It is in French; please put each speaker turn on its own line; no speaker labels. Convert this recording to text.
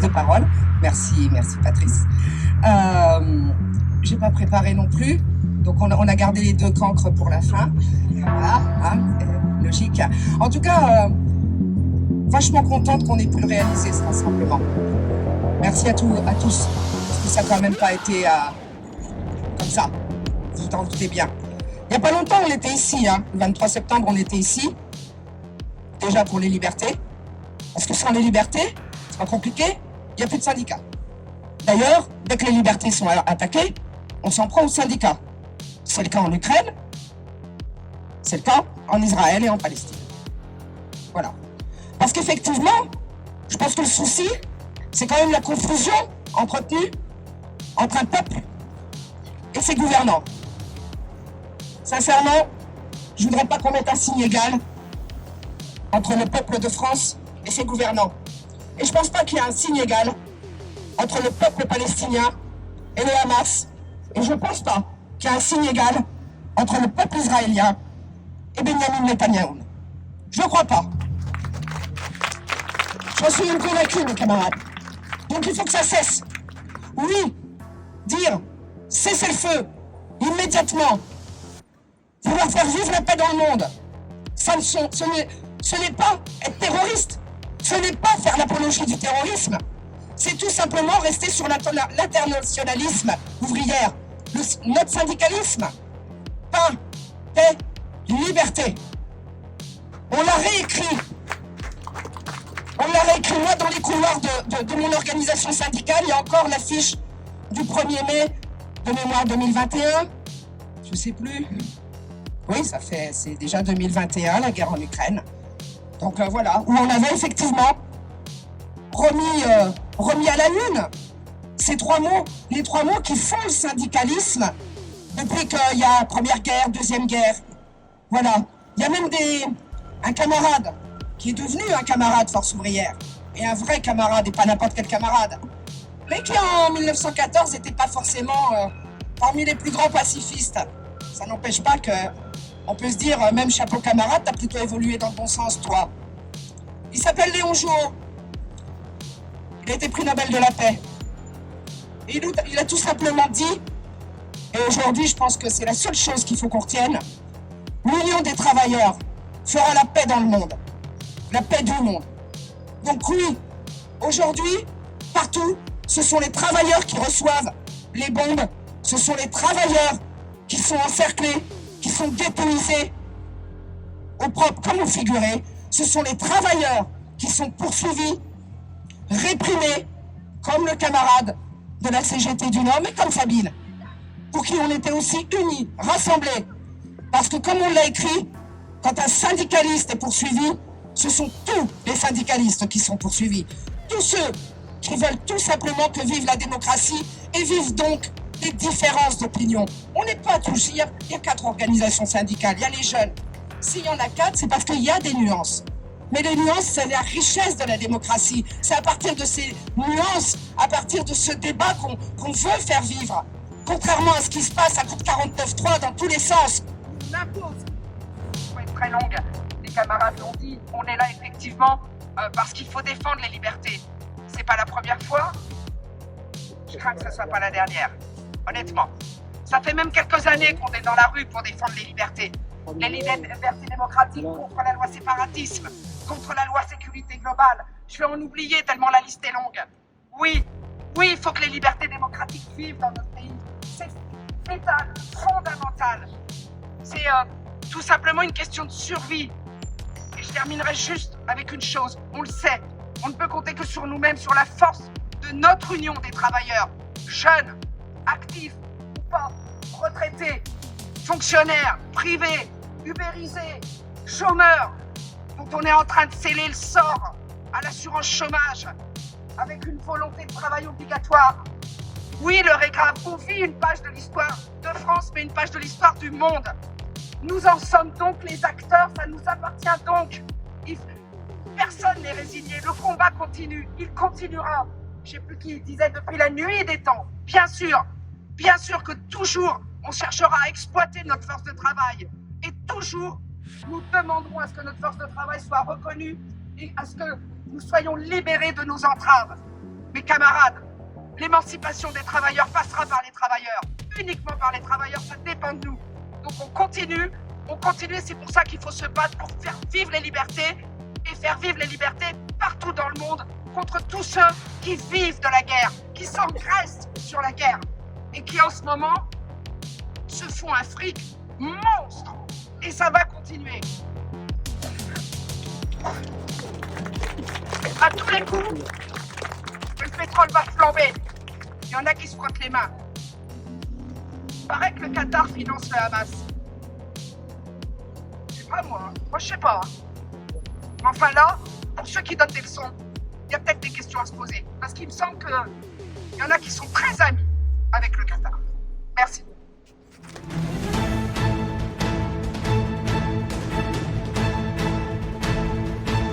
de parole. Merci Patrice. J'ai pas préparé non plus, donc on a gardé les deux cancres pour la fin. Voilà, logique. En tout cas, vachement contente qu'on ait pu le réaliser, ça, simplement. Merci à tous, parce que ça n'a quand même pas été comme ça. Vous en doutez bien. Il n'y a pas longtemps, on était ici, le 23 septembre, on était ici. Déjà pour les libertés. Parce que sans les libertés, c'est pas compliqué, il n'y a plus de syndicats. D'ailleurs, dès que les libertés sont attaquées, on s'en prend aux syndicats. C'est le cas en Ukraine, c'est le cas en Israël et en Palestine. Voilà. Parce qu'effectivement, je pense que le souci, c'est quand même la confusion entretenue entre un peuple et ses gouvernants. Sincèrement, je ne voudrais pas qu'on mette un signe égal entre le peuple de France et ses gouvernants. Et je ne pense pas qu'il y ait un signe égal entre le peuple palestinien et le Hamas. Et je ne pense pas qu'il y ait un signe égal entre le peuple israélien et Benjamin Netanyahou. Je ne crois pas. J'en suis même convaincu, mes camarades. Donc il faut que ça cesse. Oui, dire cessez le feu immédiatement, vouloir faire vivre la paix dans le monde, ce n'est pas être terroriste, ce n'est pas faire l'apologie du terrorisme, c'est tout simplement rester sur l'internationalisme ouvrière, notre syndicalisme, pain, paix, liberté. On l'a réécrit. Moi, dans les couloirs de mon organisation syndicale, il y a encore l'affiche du 1er mai de mémoire 2021. Je ne sais plus. Oui, c'est déjà 2021, la guerre en Ukraine. Donc voilà, où on avait effectivement remis à la une ces trois mots, les trois mots qui font le syndicalisme depuis qu'il y a Première Guerre, Deuxième Guerre. Voilà. Il y a même un camarade qui est devenu un camarade Force ouvrière, et un vrai camarade, et pas n'importe quel camarade, mais qui en 1914 n'était pas forcément parmi les plus grands pacifistes. Ça n'empêche pas qu'on peut se dire, même chapeau camarade, t'as plutôt évolué dans le bon sens, toi. Il s'appelle Léon Jouot. Il a été prix Nobel de la paix. Et il a tout simplement dit, et aujourd'hui je pense que c'est la seule chose qu'il faut qu'on retienne, l'union des travailleurs fera la paix dans le monde. La paix du monde. Donc oui, aujourd'hui, partout, ce sont les travailleurs qui reçoivent les bombes, ce sont les travailleurs qui sont encerclés, qui sont ghettoisés, au propre comme au figuré, ce sont les travailleurs qui sont poursuivis, réprimés, comme le camarade de la CGT du Nord, mais comme Sabine, pour qui on était aussi unis, rassemblés. Parce que comme on l'a écrit, quand un syndicaliste est poursuivi, ce sont tous les syndicalistes qui sont poursuivis. Tous ceux qui veulent tout simplement que vive la démocratie et vivent donc des différences d'opinion. On n'est pas tous, il y a 4 organisations syndicales, il y a les jeunes. S'il y en a 4, c'est parce qu'il y a des nuances. Mais les nuances, c'est la richesse de la démocratie. C'est à partir de ces nuances, à partir de ce débat qu'on veut faire vivre. Contrairement à ce qui se passe à coup de 49.3 dans tous les sens. On impose. Ça va être très longue. Les camarades l'ont dit, on est là effectivement parce qu'il faut défendre les libertés. C'est pas la première fois. Je crains que ce soit pas la dernière. Honnêtement. Ça fait même quelques années qu'on est dans la rue pour défendre les libertés. Les libertés démocratiques contre la loi séparatisme, contre la loi sécurité globale. Je vais en oublier tellement la liste est longue. Oui, il faut que les libertés démocratiques vivent dans notre pays. C'est vital, fondamental. C'est tout simplement une question de survie. Et je terminerai juste avec une chose. On le sait, on ne peut compter que sur nous-mêmes, sur la force de notre union des travailleurs, jeunes, actifs ou pas, retraités, fonctionnaires, privés, ubérisés, chômeurs, dont on est en train de sceller le sort à l'assurance chômage, avec une volonté de travail obligatoire. Oui, l'heure est grave. On vit une page de l'histoire de France, mais une page de l'histoire du monde. Nous en sommes donc les acteurs, ça nous appartient donc. Personne n'est résigné, le combat continue, il continuera. Je ne sais plus qui disait depuis la nuit des temps. Bien sûr que toujours on cherchera à exploiter notre force de travail. Et toujours, nous demanderons à ce que notre force de travail soit reconnue et à ce que nous soyons libérés de nos entraves. Mes camarades, l'émancipation des travailleurs passera par les travailleurs, uniquement par les travailleurs, ça dépend de nous. Donc on continue, c'est pour ça qu'il faut se battre pour faire vivre les libertés et faire vivre les libertés partout dans le monde contre tous ceux qui vivent de la guerre, qui s'engraissent sur la guerre et qui en ce moment se font un fric monstre. Et ça va continuer. À tous les coups, le pétrole va flamber. Il y en a qui se frottent les mains. Il paraît que le Qatar finance le Hamas. Je sais pas moi, je sais pas. Mais enfin là, pour ceux qui donnent des leçons, il y a peut-être des questions à se poser. Parce qu'il me semble qu'il y en a qui sont très amis avec le Qatar. Merci.